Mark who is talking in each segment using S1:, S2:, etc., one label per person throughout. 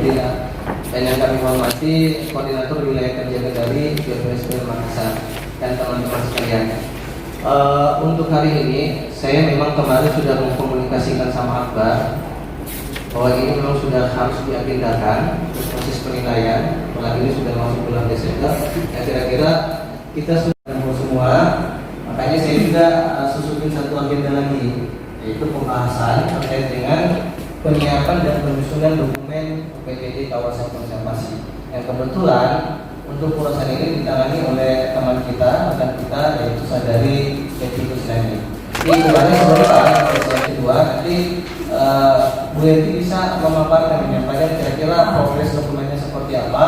S1: Dan yang kami hormati Koordinator Wilayah Kerja Kendari BPSPL Makassar dan teman-teman sekalian. Untuk hari ini saya memang kemarin sudah mengkomunikasikan sama Akbar bahwa ini memang sudah harus diagendakan proses penilaian, apalagi ini sudah masuk bulan Desember. Ya kira-kira kita sudah semua, makanya saya juga susukin satu agenda lagi, yaitu pembahasan terkait dengan penyiapan dan penyusunan dokumen PPD kawasan konservasi. Yang kebetulan untuk urusan ini ditangani oleh teman kita, rekan kita, yaitu Sadari Eti Kusnani. Jadi kemarin sebenarnya yang kedua nanti Bu Eti bisa memaparkan, menyampaikan kira-kira progres dokumennya seperti apa,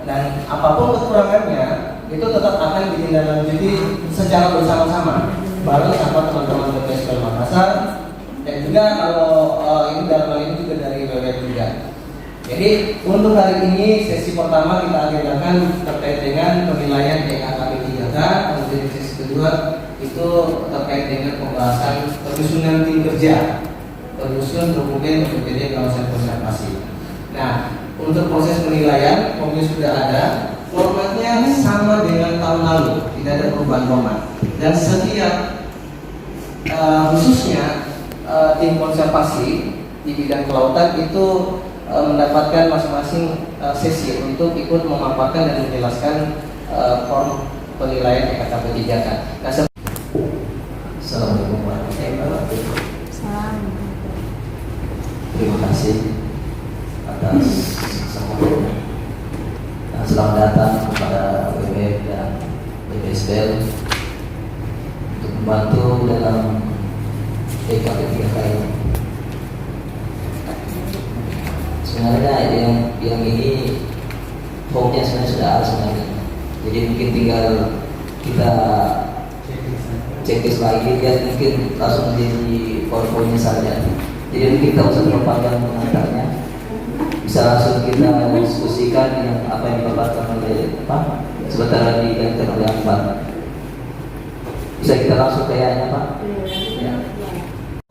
S1: dan apapun kekurangannya itu tetap akan ditindaklanjuti secara bersama-sama bareng sama teman-teman BPSPL Makassar, dan juga kalau ini dalam hal ini juga dari WWF juga. Jadi untuk hari ini sesi pertama kita agendakan terkait dengan penilaian EKKP 3K, kemudian sesi kedua itu terkait dengan pembahasan penyusunan tim kerja, penyusun dokumen PPD kawasan konservasi. Nah, untuk proses penilaian formatnya sudah ada, formatnya sama dengan tahun lalu, tidak ada perubahan format. Dan setiap khususnya tim konservasi di bidang kelautan itu mendapatkan masing-masing sesi untuk ikut memaparkan dan menjelaskan form penilaian EKKP 3K. Nah, Assalamualaikum warahmatullahi wabarakatuh. Terima kasih atas semuanya. Nah, selamat datang kepada WWF dan BPSPL untuk membantu dalam EKKP 3K ini. Sebenarnya yang ini formnya sebenarnya sudah ada sebenarnya. Jadi mungkin tinggal kita checklist lagi, dia mungkin langsung menjadi powerpointnya saja. Jadi mungkin kita usah terlalu panjang mengantarnya, bisa langsung kita diskusikan dengan apa yang dipaparkan oleh Pak sebentar lagi diganti oleh Akbar. Bisa kita langsung kayaknya Pak. Ya.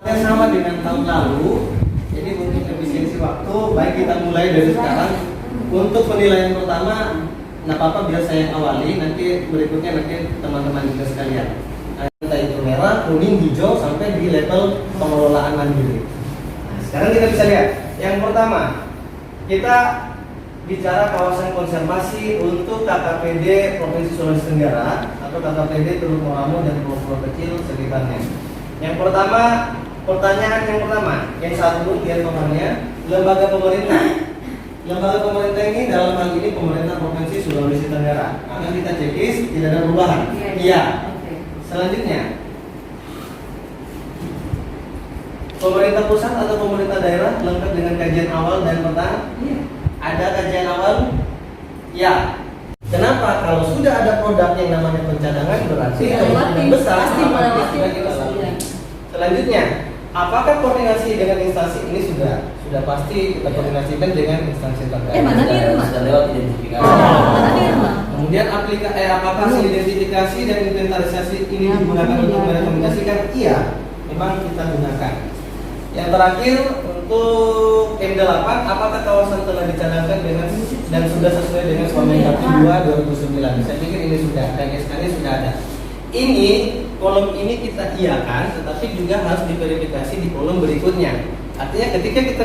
S2: Yang sama dengan tahun lalu, jadi untuk efisiensi waktu, baik kita mulai dari sekarang. Untuk penilaian pertama, nggak apa-apa biar saya awali, nanti berikutnya nanti teman-teman juga sekalian. Entah itu merah, kuning, hijau, sampai di level pengelolaan mandiri. Nah, sekarang kita bisa lihat. Yang pertama, kita bicara kawasan konservasi untuk KKPD Provinsi Sulawesi Tenggara atau KKPD Teluk Moramo dan pulau-pulau kecil sekitarnya. Yang pertama, pertanyaan yang pertama, yang satu lihat nomornya, lembaga pemerintah. Lembaga pemerintah ini dalam hal ini pemerintah Provinsi Sulawesi Tenggara. Akan kita cekis, tidak ada perubahan. Iya. Selanjutnya, pemerintah pusat atau pemerintah daerah lengkap dengan kajian awal dan peta? Ada kajian awal? Ya. Kenapa? Kalau sudah ada produk yang namanya pencadangan, berarti kemungkinan besar Selanjutnya, apakah koordinasi dengan instansi ini sudah pasti kita koordinasikan dengan instansi terkait?
S1: Sudah lewat identifikasi.
S2: Kemudian apakah hasil identifikasi dan inventarisasi ini digunakan untuk merekomendasikan? Iya, memang kita gunakan. Yang terakhir untuk M8, apakah kawasan telah dicadangkan dengan dan sudah sesuai dengan Permendagri 2 2009? Saya pikir ini sudah, dan SK-nya sudah ada. Ini kolom ini kita iakan, tetapi juga harus diverifikasi di kolom berikutnya. Artinya ketika kita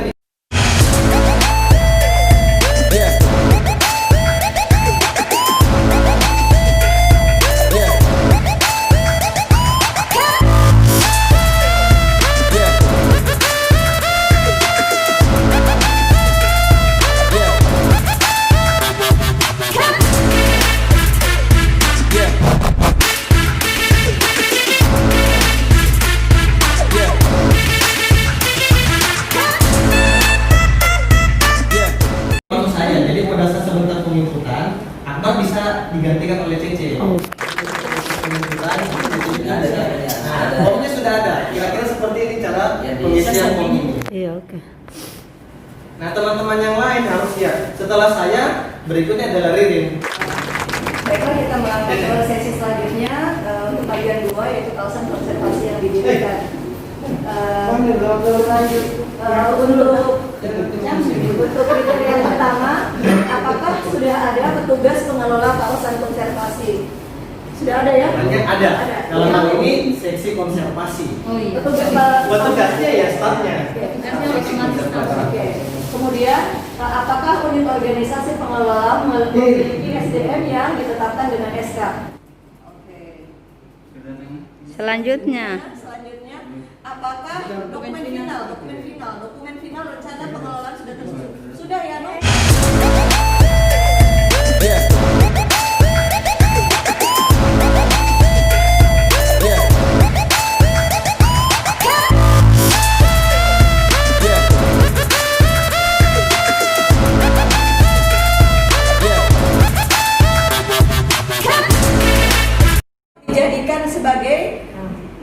S2: digantikan oleh CC. Formnya sudah ada. Kira-kira seperti ini cara pengisian form ini.
S3: Iya, oke.
S2: Nah, teman-teman yang lain harus siap. Setelah saya, berikutnya adalah Ririn.
S4: Baiklah, kita melangkah ke sesi selanjutnya untuk bagian 2, yaitu kawasan konservasi yang didirikan. Lanjut untuk kriteria pengelola kawasan konservasi. Sudah ada ya?
S2: Ada. Dalam hal ini seksi konservasi.
S3: Oh iya.
S2: Buat tugasnya ya staffnya.
S3: Tugasnya otomatis staff.
S4: Oke. Kemudian, apakah unit organisasi pengelola memiliki SDM yang ditetapkan dengan SK? Oke.
S5: Selanjutnya,
S4: Apakah dokumen final rencana pengelolaan sudah tersusun? Sudah ya, No? Dijadikan sebagai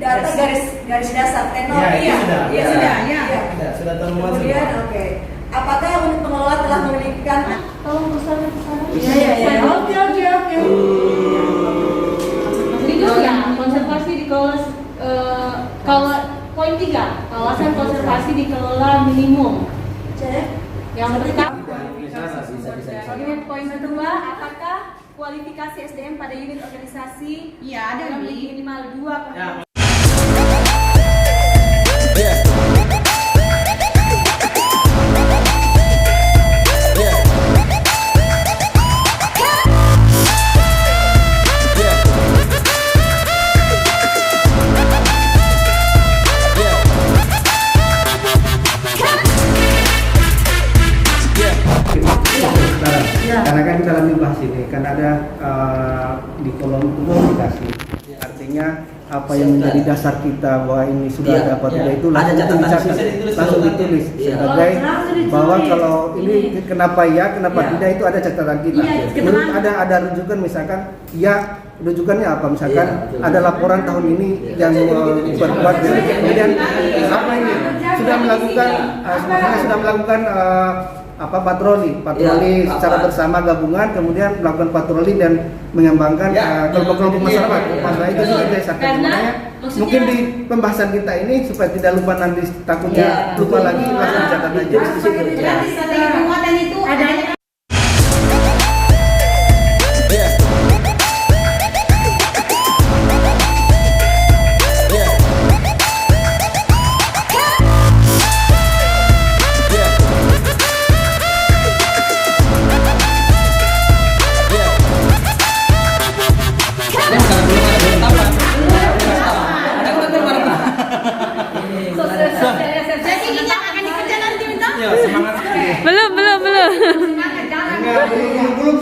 S4: data garis dasar teknologi
S2: Ya, itu sudah.
S4: ya,
S2: Sudah termuat
S4: kemudian
S2: semua.
S4: oke. Apakah unit pengelola telah memiliki tolong pesannya ke sana?
S3: Iya.
S4: Oke.
S3: Berikut ya, konservasi dikelola kalau poin 3, kawasan konservasi dikelola minimum.
S4: Cek.
S3: Yang pertama,
S2: Bisa.
S3: kemudian poin kedua, apakah kualifikasi SDM pada unit organisasi memiliki minimal 2
S2: Ya.
S6: Karena kan kita lagi bahas ini kan ada di kolom komunikasi, artinya apa yang menjadi dasar kita bahwa ini sudah ada apa tidak itu
S2: Ada catatan,
S6: dicatat,
S2: bisa ditulis
S6: langsung
S2: dulu.
S6: ditulis
S2: Iya.
S6: sebagai bahwa kalau ini kenapa ya kenapa
S2: Iya.
S6: tidak itu ada catatan kita. Menurut ada rujukan misalkan ya rujukannya apa misalkan
S2: Iya, betul.
S6: ada laporan tahun ini yang berbuat kemudian apa ini sudah melakukan sebenarnya sudah melakukan patroli
S2: Iya,
S6: secara
S2: apa?
S6: bersama gabungan kemudian melakukan patroli dan mengembangkan
S2: Ya,
S6: kelompok-kelompok
S2: iya,
S6: masyarakat.
S2: iya,
S6: Masalah itu
S3: betul.
S6: sudah disahkan.
S3: Karena
S6: Makanya
S3: maksudnya-
S6: mungkin di pembahasan kita ini supaya tidak lupa nanti takutnya
S2: Iya,
S6: lupa
S2: betul.
S6: lagi langsung dicatat aja.
S2: Ya.
S3: strategi penguatan itu adanya. Jadi ini yang akan dikerja nanti minta.
S2: Ya, semangat sekali.
S5: belum.
S3: Semangat, jangan.
S6: Enggak, belum.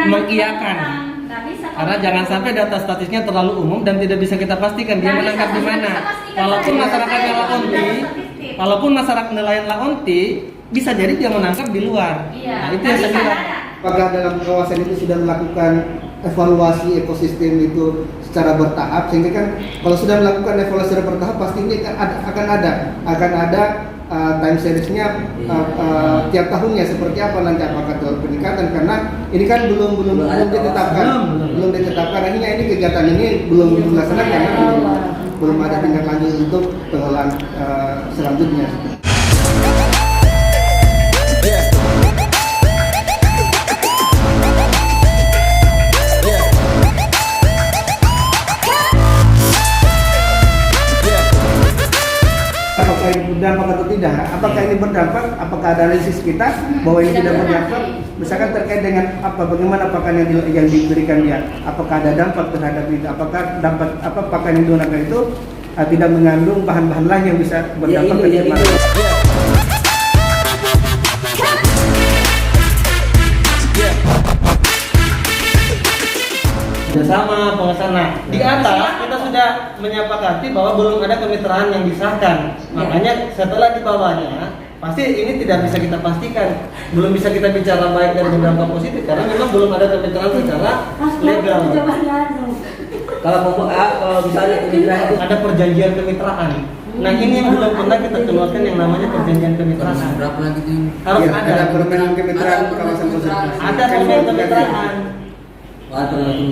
S7: Mengiyakan. Karena jangan sampai data statistiknya terlalu umum dan tidak bisa kita pastikan dia menangkap di mana. Walaupun masyarakatnya nelayan laonti, bisa jadi dia menangkap di luar. Nah, itu yang saya bilang.
S6: Apakah dalam kawasan itu sudah melakukan evaluasi ekosistem itu secara bertahap sehingga kan kalau sudah melakukan evaluasi secara bertahap pasti ini akan ada time seriesnya tiap tahunnya seperti apa nanti apakah itu peningkatan karena ini kan belum ditetapkan akhirnya ini kegiatan ini belum dilaksanakan karena belum ada tindak lanjut untuk pengelolaan selanjutnya. Apakah ini berdampak atau tidak? Apakah ini berdampak? Apakah ada analisis kita bahwa ini tidak berdampak? Misalkan terkait dengan bagaimana pakan yang diberikan dia? Apakah ada dampak terhadap itu? Apakah pakan yang digunakan itu tidak mengandung bahan-bahan lain yang bisa berdampak ke manusia?
S2: Bersama pengesahan. Nah, di atas kita sudah menyepakati bahwa belum ada kemitraan yang disahkan. Makanya setelah di bawahnya pasti ini tidak bisa kita pastikan, belum bisa kita bicara baik dan berdampak positif karena memang belum ada kemitraan secara legal.
S1: Kalau misalnya kemitraan itu
S2: Ada perjanjian kemitraan. Nah ini yang belum pernah kita keluarkan yang namanya perjanjian kemitraan.
S1: berapa lagi tuh?
S2: Harus
S6: Iya,
S2: ada.
S6: ada permenang kemitraan kawasan konservasi.
S2: Ada perjanjian kemitraan.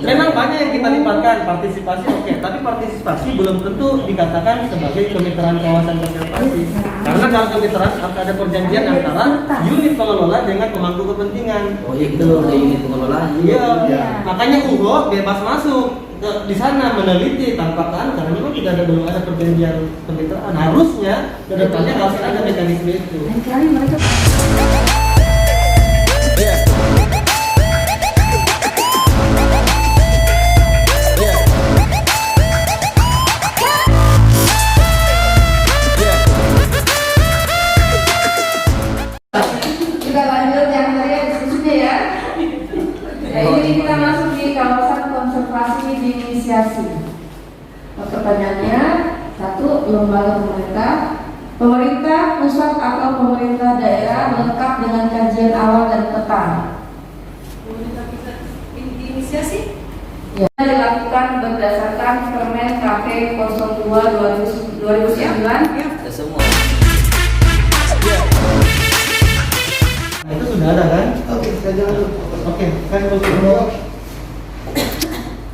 S2: Memang banyak yang kita libatkan, partisipasi oke, tapi partisipasi belum tentu dikatakan sebagai kemitraan kawasan konservasi. Karena dalam kemitraan harus ada perjanjian antara unit pengelola dengan pemangku kepentingan.
S1: Oh iya, kita ada unit pengelolaan.
S2: Iya,
S6: Iya.
S2: makanya UGO bebas masuk di sana meneliti tanpa kan karena memang tidak ada belum ada perjanjian kemitraan. Harusnya kedepannya harus ada mekanisme itu.
S4: Kita lanjut yang tadi diskusinya ya. Nah, ini kita masuk di kawasan konservasi diinisiasi. Pertanyaannya, satu, lembaga pemerintah pusat atau pemerintah daerah lengkap dengan kajian awal dan peta.
S3: Inisiasi?
S4: Ya. Dilakukan berdasarkan Permen KP 02 2009.
S1: Kita semua.
S2: Nah, itu sudah ada kan?
S6: Oke, saya jalan dulu.
S2: Oke, kan dulu.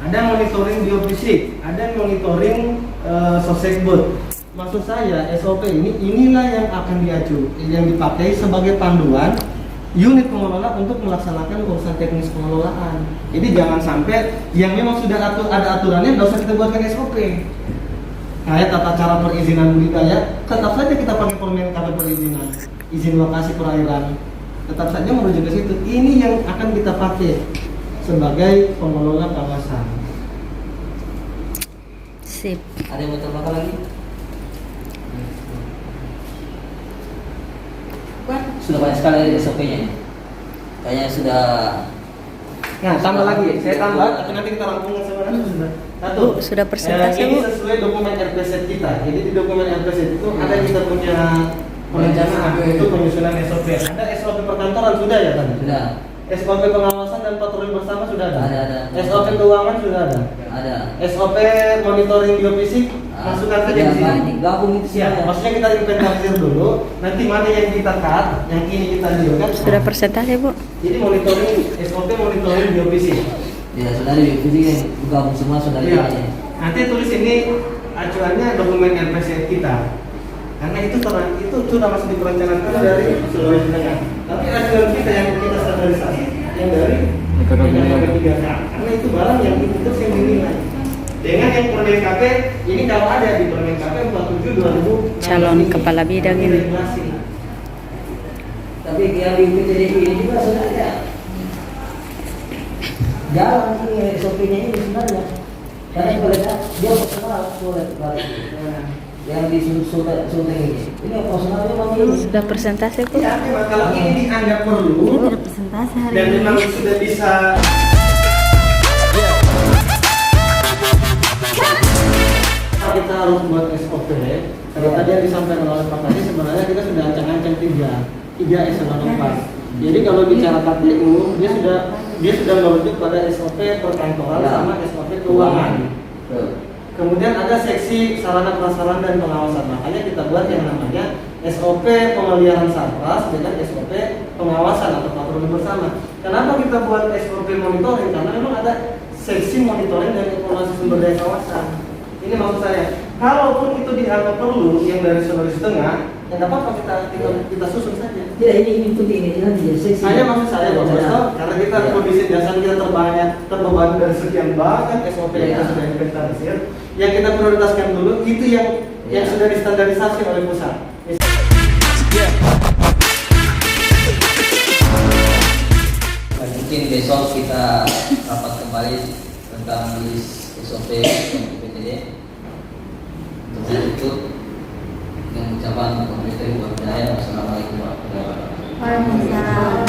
S2: Ada monitoring biofisik, ada monitoring sosekbud. Maksud saya SOP inilah yang akan yang dipakai sebagai panduan unit pengelola untuk melaksanakan urusan teknis pengelolaan. Jadi jangan sampai yang memang sudah ada aturannya nggak usah kita buatkan SOP. Kayak tata cara perizinan budidaya, tetap saja kita pakai Permen KP perizinan, izin lokasi perairan. Tetap saja merujuk ke situ. Ini yang akan kita pakai sebagai pengelola kawasan.
S5: Sip.
S1: Ada yang mau tambahkan lagi? Sudah banyak sekali SOP-nya. Kayaknya sudah.
S2: Nah, tambah lagi. Saya tambah. Tapi nanti kita rampungkan sebenarnya sudah. Satu.
S5: Bu, sudah persentase,
S2: Ini
S5: Bu?
S2: sesuai dokumen RPZ kita. Jadi di dokumen RPZ itu ada kita punya perencanaan itu penyusunan SOP. Ada SOP perkantoran sudah ya kan?
S1: Sudah.
S2: SOP pengawasan dan patroli bersama sudah ada.
S1: Ada.
S2: SOP keuangan sudah ada.
S1: Ada.
S2: SOP monitoring biofisik masukkan saja di sini.
S1: Gabung itu
S2: Siap.
S1: semua.
S2: Maksudnya kita inventarisir dulu. Nanti mana yang kita cut, yang ini kita diurut.
S5: Sudah persentase, Bu?
S2: Jadi monitoring SOP monitoring biofisik.
S1: Ya, sudah ada divisi yang gabung semua sudah
S2: Iya.
S1: ada.
S2: Nanti tulis ini acuannya dokumen RPZ kita. Karena itu sudah masih diperencanakan dari Sulawesi Tengah. Tapi acuan kita yang kita standarisasi yang dari ketiga karena itu barang yang itu terus yang dinilai. Dengan yang Permen KP ini kalau ada di Permen KP 47/2016
S5: Calon kepala bidang ini.
S2: regulasi.
S1: Tapi yang di UPTDI ini juga sudah ada. Jalan ini SOP-nya ini sebenarnya. Karena kalau dia personal sulit yang di Sulteng ini. Ini personalnya memang ini.
S5: Sudah persentase, Bu?
S2: Ya, memang kalau ini dianggap perlu
S5: Tidak persentase hari
S2: dan
S5: ini.
S2: memang sudah bisa kita harus buat SOP. Kalau tadi yang disampaikan oleh Pak Tadi sebenarnya kita sudah ancang-ancang tiga eselon 4. Jadi kalau bicara KPU dia sudah merujuk pada SOP perkantoran sama SOP keuangan. Kemudian ada seksi sarana prasarana dan pengawasan. Makanya kita buat yang namanya SOP pemeliharaan sarpras dengan SOP pengawasan atau patroli bersama. Kenapa kita buat SOP monitoring? Karena memang ada seksi monitoring dan evaluasi sumber daya kawasan. Ini maksud saya. Kalaupun itu dianggap perlu yang dari Sulawesi Tengah, ya nggak apa-apa kita susun saja.
S1: Tidak, ini penting ini nanti jadi seksi.
S2: Hanya maksud saya Pak Bosto, karena kita kondisi dasar kita terbebani dari sekian banyak SOP yang kita sudah inventarisir, yang kita prioritaskan dulu itu yang sudah distandarisasi oleh pusat.
S1: Mungkin besok kita rapat kembali tentang list SOP UPTD. Untuk itu yang ucapan pemerintah Ibu Abdaya. Wassalamualaikum warahmatullahi wabarakatuh.
S4: Waalaikumsalam.